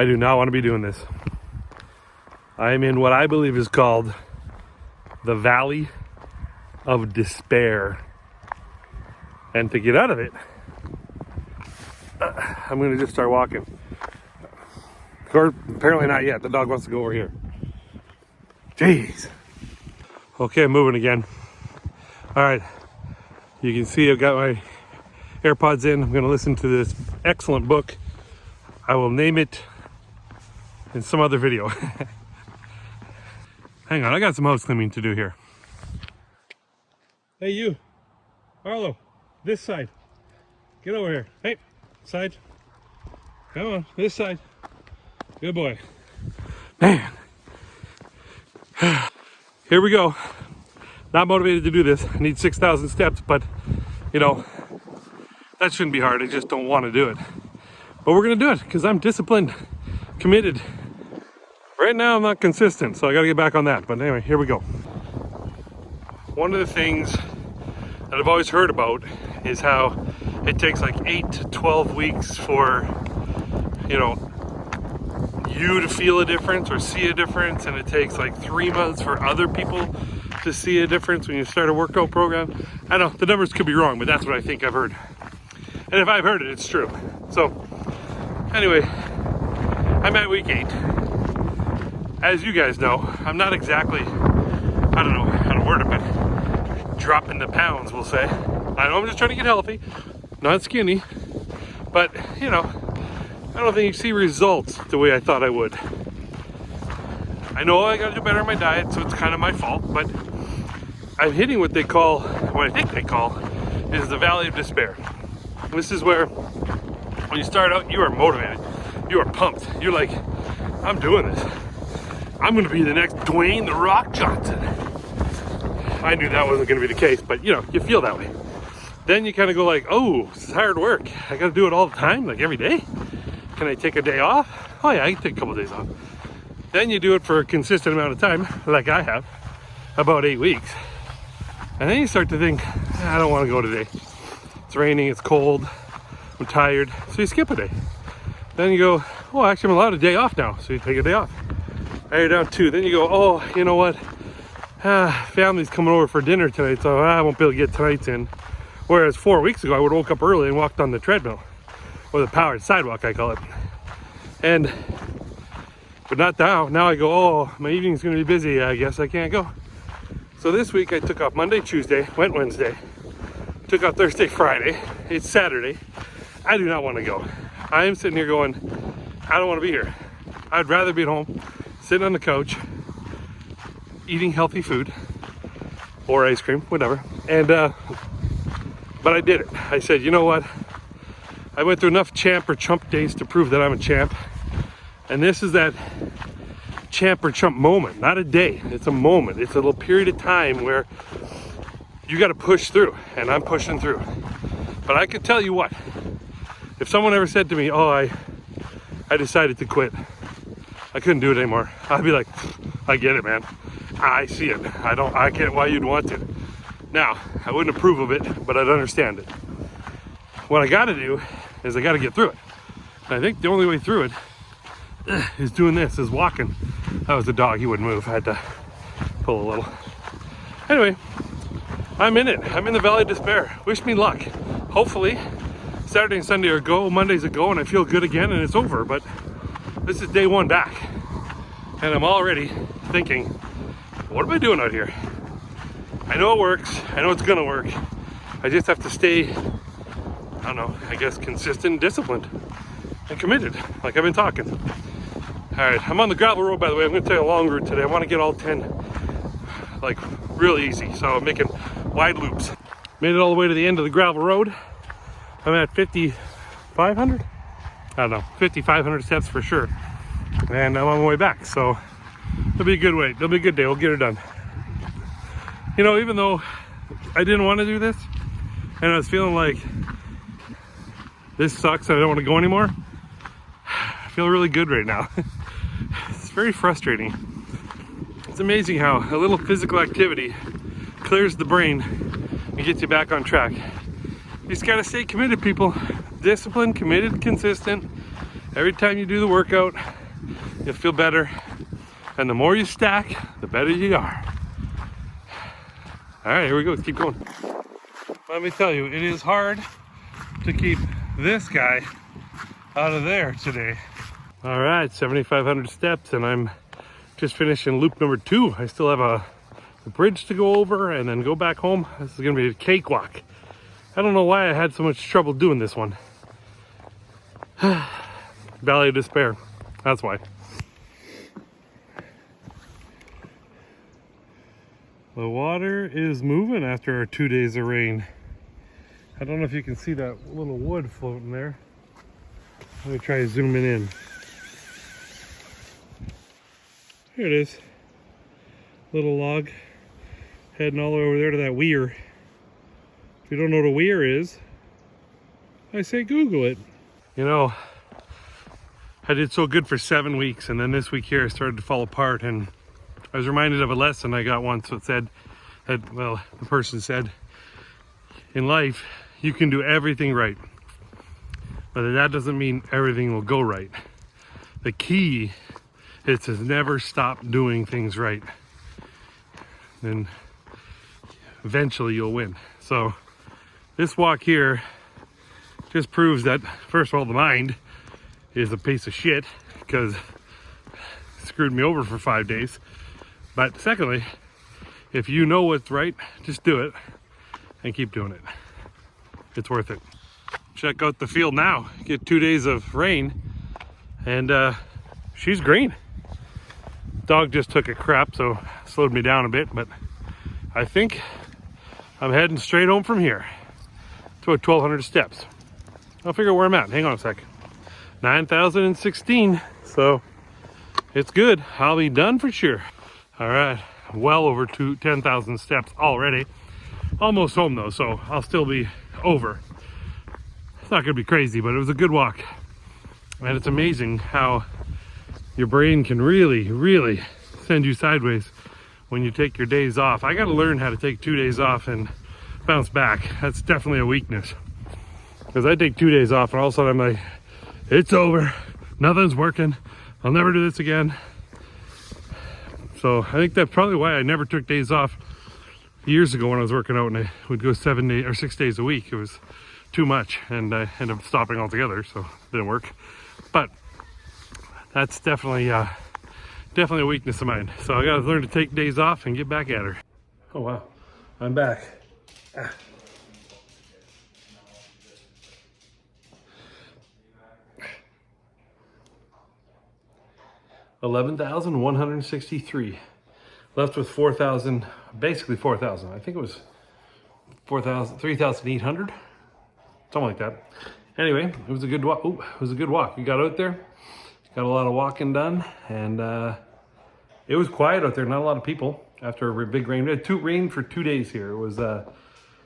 I do not want to be doing this. I am in what I believe is called the Valley of Despair. And to get out of it, I'm going to just start walking. Or apparently not yet. The dog wants to go over here. Jeez. Okay, I'm moving again. All right. You can see I've got my AirPods in. I'm going to listen to this excellent book. I will name it in some other video. Hang on, I got some house cleaning to do here. Hey you, Arlo, this side. Get over here. Hey, side. Come on, this side. Good boy. Man. Here we go. Not motivated to do this. I need 6,000 steps, but you know, that shouldn't be hard. I just don't want to do it. But we're gonna do it because I'm disciplined, committed. Right now I'm not consistent, so I gotta get back on that. But anyway, here we go. One of the things that I've always heard about is how it takes like 8 to 12 weeks for, you know, you to feel a difference or see a difference, and it takes like 3 months for other people to see a difference when you start a workout program. I know the numbers could be wrong, but that's what I think I've heard. And if I've heard it, it's true. So anyway, I'm at week 8. As you guys know, I'm not exactly, I don't know how to word it, but dropping the pounds, we'll say. I know I'm just trying to get healthy, not skinny, but you know, I don't think you see results the way I thought I would. I know I gotta do better on my diet, so it's kind of my fault, but I'm hitting what they call, what I think they call, is the Valley of Despair. This is where, when you start out, you are motivated, you are pumped. You're like, I'm doing this. I'm gonna be the next Dwayne "The Rock" Johnson. I knew that wasn't gonna be the case, but you know, you feel that way. Then you kind of go like, oh, this is hard work. I gotta do it all the time, like every day. Can I take a day off? Oh yeah, I can take a couple days off. Then you do it for a consistent amount of time, like I have, about 8 weeks. And then you start to think, I don't want to go today. It's raining, it's cold, I'm tired. So you skip a day. Then you go, oh, actually I'm allowed a day off now. So you take a day off. Now you're down 2. Then you go, oh, you know what? Family's coming over for dinner tonight, so I won't be able to get tonight's in. Whereas 4 weeks ago, I would have woke up early and walked on the treadmill, or the powered sidewalk, I call it. But not now. Now I go, oh, my evening's gonna be busy. I guess I can't go. So this week I took off Monday, Tuesday, went Wednesday, took off Thursday, Friday. It's Saturday. I do not want to go. I am sitting here going, I don't want to be here. I'd rather be at home, sitting on the couch, eating healthy food or ice cream, whatever. And but I did it. I said, you know what? I went through enough champ or chump days to prove that I'm a champ. And this is that champ or chump moment, not a day. It's a moment. It's a little period of time where you got to push through, and I'm pushing through. But I could tell you what, if someone ever said to me, oh, I decided to quit, I couldn't do it anymore, I'd be like, I get it, man. I see it. I get why you'd want to. Now, I wouldn't approve of it, but I'd understand it. What I got to do is I got to get through it. And I think the only way through it is doing this, is walking. That was the dog, he wouldn't move. I had to pull a little. Anyway, I'm in it. I'm in the Valley of Despair. Wish me luck. Hopefully, Saturday and Sunday are go, Monday's a go, and I feel good again and it's over. But this is day 1 back. And I'm already thinking, what am I doing out here? I know it works. I know it's gonna work. I just have to stay, I don't know, I guess consistent and disciplined and committed, like I've been talking. All right, I'm on the gravel road, by the way. I'm gonna take a long route today. I wanna get all 10, like, real easy. So I'm making wide loops. Made it all the way to the end of the gravel road. I'm at 5,500? I don't know, 5,500 steps for sure. And I'm on my way back, so it'll be a good way. It'll be a good day. We'll get it done. You know, even though I didn't want to do this, and I was feeling like this sucks and I don't want to go anymore, I feel really good right now. It's very frustrating. It's amazing how a little physical activity clears the brain and gets you back on track. You just gotta stay committed, people. Disciplined, committed, consistent, Every time you do the workout, you'll feel better. And the more you stack, the better you are. All right, here we go. Let's keep going. Let me tell you, it is hard to keep this guy out of there today. All right, 7,500 steps, and I'm just finishing loop number 2. I still have a bridge to go over and then go back home. This is gonna be a cakewalk. I don't know why I had so much trouble doing this one. Valley of Despair, that's why. The water is moving after our 2 days of rain. I don't know if you can see that little wood floating there. Let me try zooming in. Here it is. Little log heading all the way over there to that weir. If you don't know what a weir is, I say Google it. You know, I did so good for 7 weeks, and then this week here I started to fall apart, and I was reminded of a lesson I got once that said that, well, the person said, in life, you can do everything right, but that doesn't mean everything will go right. The key is to never stop doing things right. Then eventually you'll win. So this walk here just proves that, first of all, the mind is a piece of shit because it screwed me over for 5 days. But secondly, if you know what's right, just do it and keep doing it. It's worth it. Check out the field now. Get 2 days of rain and she's green. Dog just took a crap, so slowed me down a bit, but I think I'm heading straight home from here. It's about 1,200 steps. I'll figure out where I'm at. Hang on a sec. 9,016, so it's good. I'll be done for sure. All right, well over 10,000 steps already. Almost home though, so I'll still be over. It's not gonna be crazy, but it was a good walk. And it's amazing how your brain can really send you sideways when you take your days off. I gotta learn how to take 2 days off and bounce back. That's definitely a weakness. Because I take 2 days off and all of a sudden I'm like, it's over, nothing's working, I'll never do this again. So I think that's probably why I never took days off years ago when I was working out and I would go 7 days or 6 days a week. It was too much and I ended up stopping altogether, so it didn't work. But that's definitely a weakness of mine. So I gotta learn to take days off and get back at her. Oh wow, I'm back. 11,163. Left with 4,000, basically 4,000. I think it was 4,000, 3,800, something like that. Anyway, it was a good walk. Ooh, it was a good walk. We got out there, got a lot of walking done, and it was quiet out there. Not a lot of people after a big rain. We had rain for 2 days here. It was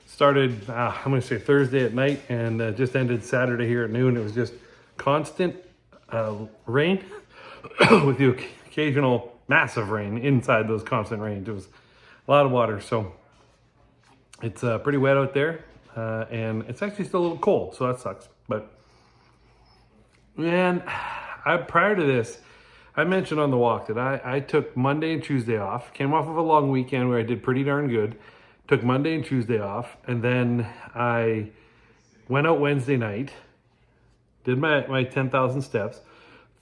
started, I'm gonna say Thursday at night and just ended Saturday here at noon. It was just constant rain with the occasional massive rain inside those constant rains. It was a lot of water, so it's pretty wet out there, and it's actually still a little cold, so that sucks. But man, prior to this, I mentioned on the walk that I took Monday and Tuesday off, came off of a long weekend where I did pretty darn good, took Monday and Tuesday off, and then I went out Wednesday night, did my 10,000 steps.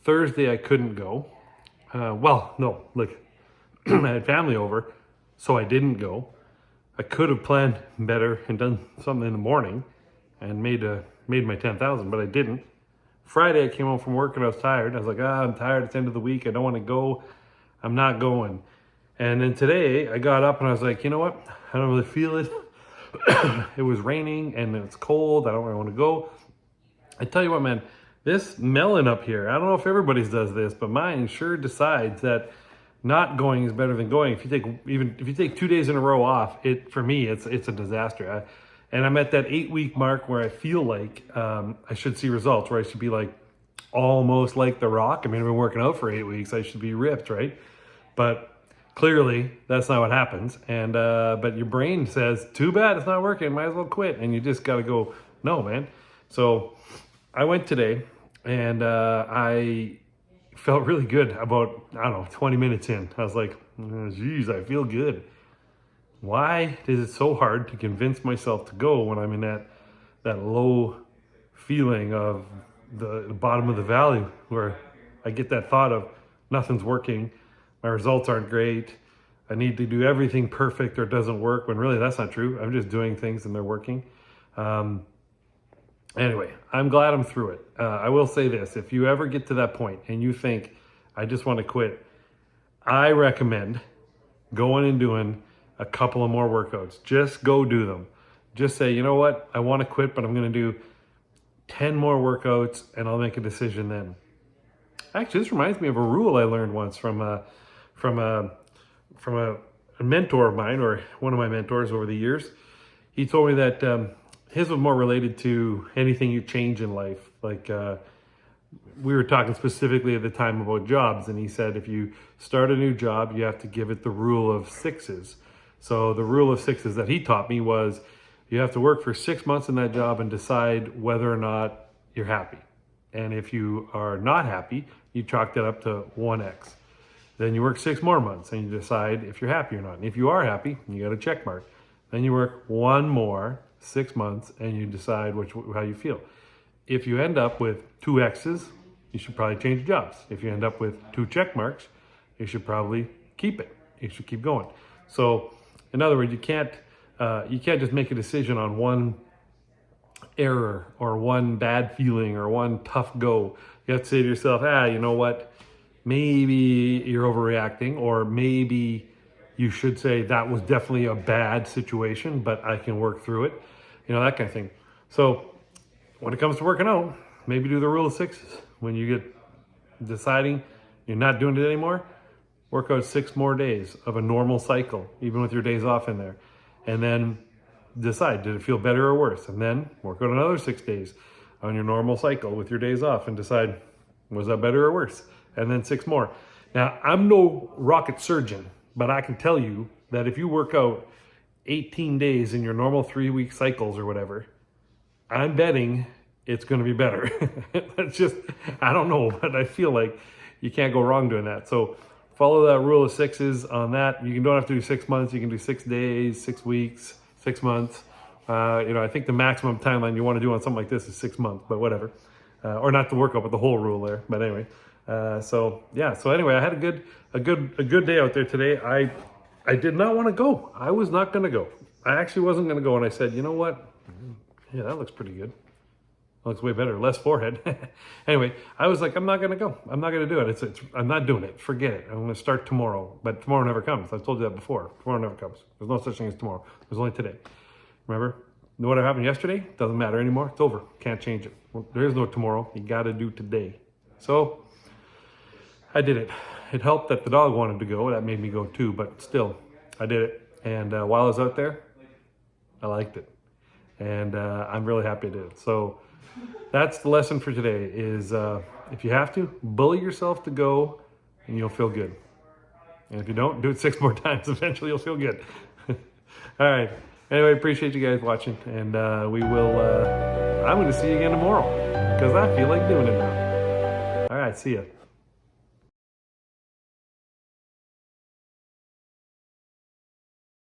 Thursday I couldn't go. Well, no, like I had family over, so I didn't go. I could have planned better and done something in the morning and made my 10,000, but I didn't. Friday I came home from work and I was tired. I was like, I'm tired, it's the end of the week, I don't want to go. I'm not going. And then today I got up and I was like, you know what? I don't really feel it. It was raining and it's cold. I don't really want to go. I tell you what, man, this melon up here, I don't know if everybody's does this, but mine sure decides that not going is better than going. If you take 2 days in a row off, for me, it's a disaster. And I'm at that 8-week mark where I feel like I should see results, where I should be like almost like The Rock. I mean, I've been working out for 8 weeks. I should be ripped, right? But clearly that's not what happens. And but your brain says, too bad, it's not working, might as well quit. And you just got to go, no, man. So I went today And I felt really good about, I don't know, 20 minutes in. I was like, geez, I feel good. Why is it so hard to convince myself to go when I'm in that low feeling of the bottom of the valley, where I get that thought of nothing's working, my results aren't great, I need to do everything perfect or it doesn't work, when really that's not true. I'm just doing things and they're working. Anyway, I'm glad I'm through it. I will say this, if you ever get to that point and you think, I just want to quit, I recommend going and doing a couple of more workouts. Just go do them. Just say, you know what, I want to quit, but I'm going to do 10 more workouts and I'll make a decision then. Actually, this reminds me of a rule I learned once from a mentor of mine, or one of my mentors over the years. He told me that his was more related to anything you change in life. Like we were talking specifically at the time about jobs, and he said if you start a new job, you have to give it the rule of sixes. So the rule of sixes that he taught me was you have to work for 6 months in that job and decide whether or not you're happy. And if you are not happy, you chalk that up to 1x. Then you work 6 more months and you decide if you're happy or not. And if you are happy, you got a check mark. Then you work 1 more 6 months and you decide how you feel. If you end up with 2 X's, you should probably change jobs. If you end up with 2 check marks, you should probably keep it. You should keep going. So in other words, you can't just make a decision on one error or one bad feeling or one tough go. You have to say to yourself, you know what? Maybe you're overreacting, or maybe you should say that was definitely a bad situation, but I can work through it. You know, that kind of thing. So when it comes to working out, maybe do the rule of sixes. When you get deciding you're not doing it anymore, work out 6 more days of a normal cycle, even with your days off in there. And then decide, did it feel better or worse? And then work out another 6 days on your normal cycle with your days off and decide, was that better or worse? And then 6 more. Now, I'm no rocket surgeon, but I can tell you that if you work out 18 days in your normal 3-week cycles or whatever, I'm betting it's going to be better. That's just, I don't know, but I feel like you can't go wrong doing that. So follow that rule of sixes on that. You don't have to do 6 months. You can do 6 days, 6 weeks, 6 months. I think the maximum timeline you want to do on something like this is 6 months, but whatever. Or not the workout, but the whole rule there. But anyway, so anyway, I had a good day out there today. I did not want to go. I was not going to go. I actually wasn't going to go, and I said, you know what? Yeah, that looks pretty good. Looks way better, less forehead. Anyway, I was like, I'm not going to go. I'm not going to do it. I'm not doing it. Forget it. I'm going to start tomorrow. But tomorrow never comes. I've told you that before. Tomorrow never comes. There's no such thing as tomorrow. There's only today. Remember? What happened yesterday doesn't matter anymore. It's over. Can't change it. Well, there is no tomorrow. You got to do today. So I did it. It helped that the dog wanted to go. That made me go too. But still, I did it. And while I was out there, I liked it. And I'm really happy I did it. So that's the lesson for today is if you have to, bully yourself to go and you'll feel good. And if you don't, do it 6 more times. Eventually you'll feel good. All right. Anyway, appreciate you guys watching. And I'm going to see you again tomorrow because I feel like doing it now. All right. See ya.